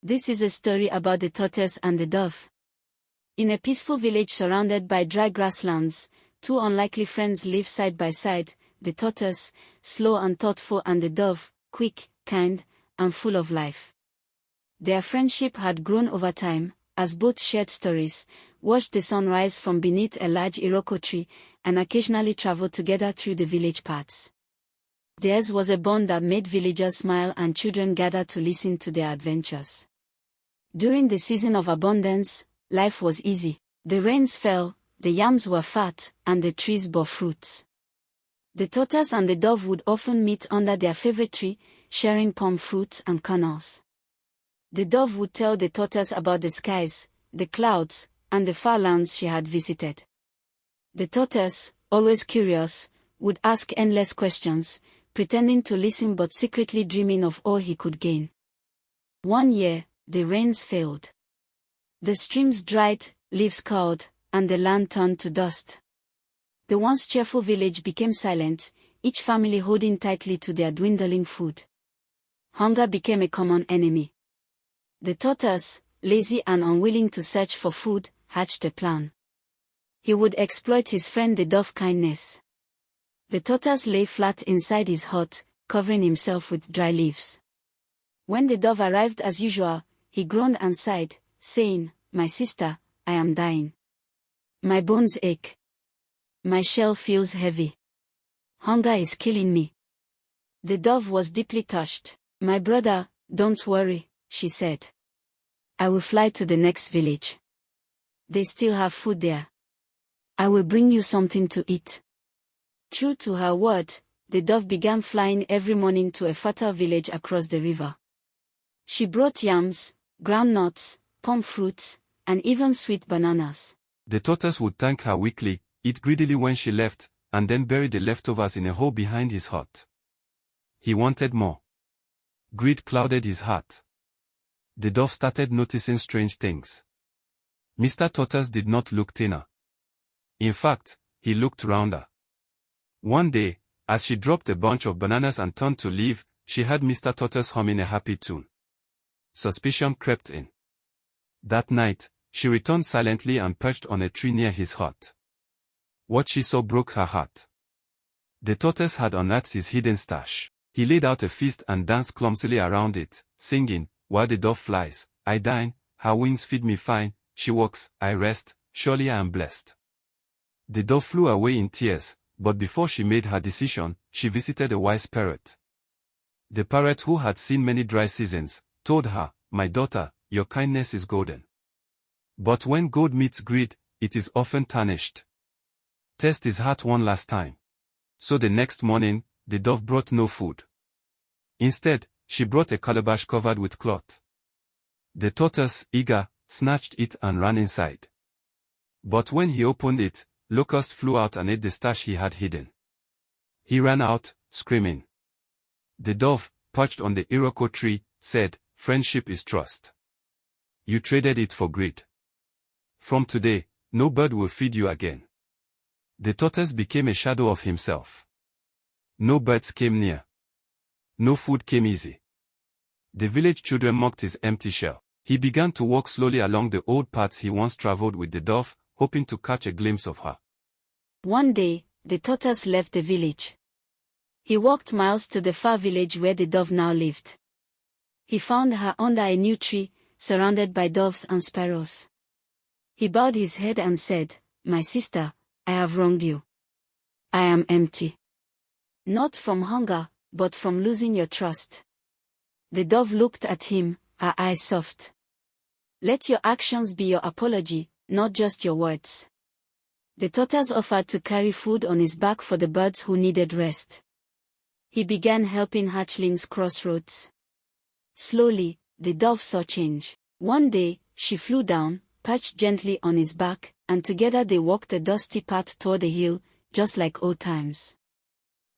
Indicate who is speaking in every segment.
Speaker 1: This is a story about the tortoise and the dove. In a peaceful village surrounded by dry grasslands, two unlikely friends live side by side, the tortoise, slow and thoughtful, and the dove, quick, kind, and full of life. Their friendship had grown over time, as both shared stories, watched the sun rise from beneath a large Iroko tree, and occasionally traveled together through the village paths. Theirs was a bond that made villagers smile and children gather to listen to their adventures. During the season of abundance, life was easy. The rains fell, the yams were fat, and the trees bore fruits. The tortoise and the dove would often meet under their favorite tree, sharing palm fruits and kernels. The dove would tell the tortoise about the skies, the clouds, and the far lands she had visited. The tortoise, always curious, would ask endless questions, pretending to listen but secretly dreaming of all he could gain. One year, the rains failed. The streams dried, leaves curled, and the land turned to dust. The once cheerful village became silent, each family holding tightly to their dwindling food. Hunger became a common enemy. The tortoise, lazy and unwilling to search for food, hatched a plan. He would exploit his friend the dove's kindness. The tortoise lay flat inside his hut, covering himself with dry leaves. When the dove arrived as usual, he groaned and sighed, saying, "My sister, I am dying. My bones ache. My shell feels heavy. Hunger is killing me." The dove was deeply touched. "My brother, don't worry," she said. "I will fly to the next village. They still have food there. I will bring you something to eat." True to her word, the dove began flying every morning to a fertile village across the river. She brought yams, groundnuts, palm fruits, and even sweet bananas.
Speaker 2: The tortoise would thank her weakly, eat greedily when she left, and then bury the leftovers in a hole behind his hut. He wanted more. Greed clouded his heart. The dove started noticing strange things. Mr. Tortoise did not look thinner. In fact, he looked rounder. One day, as she dropped a bunch of bananas and turned to leave, she heard Mr. Tortoise humming a happy tune. Suspicion crept in. That night, she returned silently and perched on a tree near his hut. What she saw broke her heart. The tortoise had unearthed his hidden stash. He laid out a feast and danced clumsily around it, singing, "While the dove flies, I dine, her wings feed me fine, she walks, I rest, surely I am blessed." The dove flew away in tears, but before she made her decision, she visited a wise parrot. The parrot, who had seen many dry seasons, told her, "My daughter, your kindness is golden. But when gold meets greed, it is often tarnished. Test his heart one last time." So the next morning, the dove brought no food. Instead, she brought a calabash covered with cloth. The tortoise, eager, snatched it and ran inside. But when he opened it, locusts flew out and ate the stash he had hidden. He ran out, screaming. The dove, perched on the Iroko tree, said, "Friendship is trust. You traded it for greed. From today, no bird will feed you again." The tortoise became a shadow of himself. No birds came near. No food came easy. The village children mocked his empty shell. He began to walk slowly along the old paths he once traveled with the dove, hoping to catch a glimpse of her.
Speaker 1: One day, the tortoise left the village. He walked miles to the far village where the dove now lived. He found her under a new tree, surrounded by doves and sparrows. He bowed his head and said, "My sister, I have wronged you. I am empty. Not from hunger, but from losing your trust." The dove looked at him, her eyes soft. "Let your actions be your apology, not just your words." The tortoise offered to carry food on his back for the birds who needed rest. He began helping hatchlings cross roads. Slowly, the dove saw change. One day, she flew down, perched gently on his back, and together they walked a dusty path toward the hill, just like old times.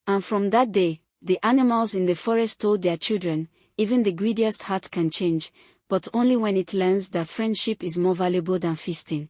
Speaker 1: And from that day, the animals in the forest told their children, even the greediest heart can change, but only when it learns that friendship is more valuable than feasting.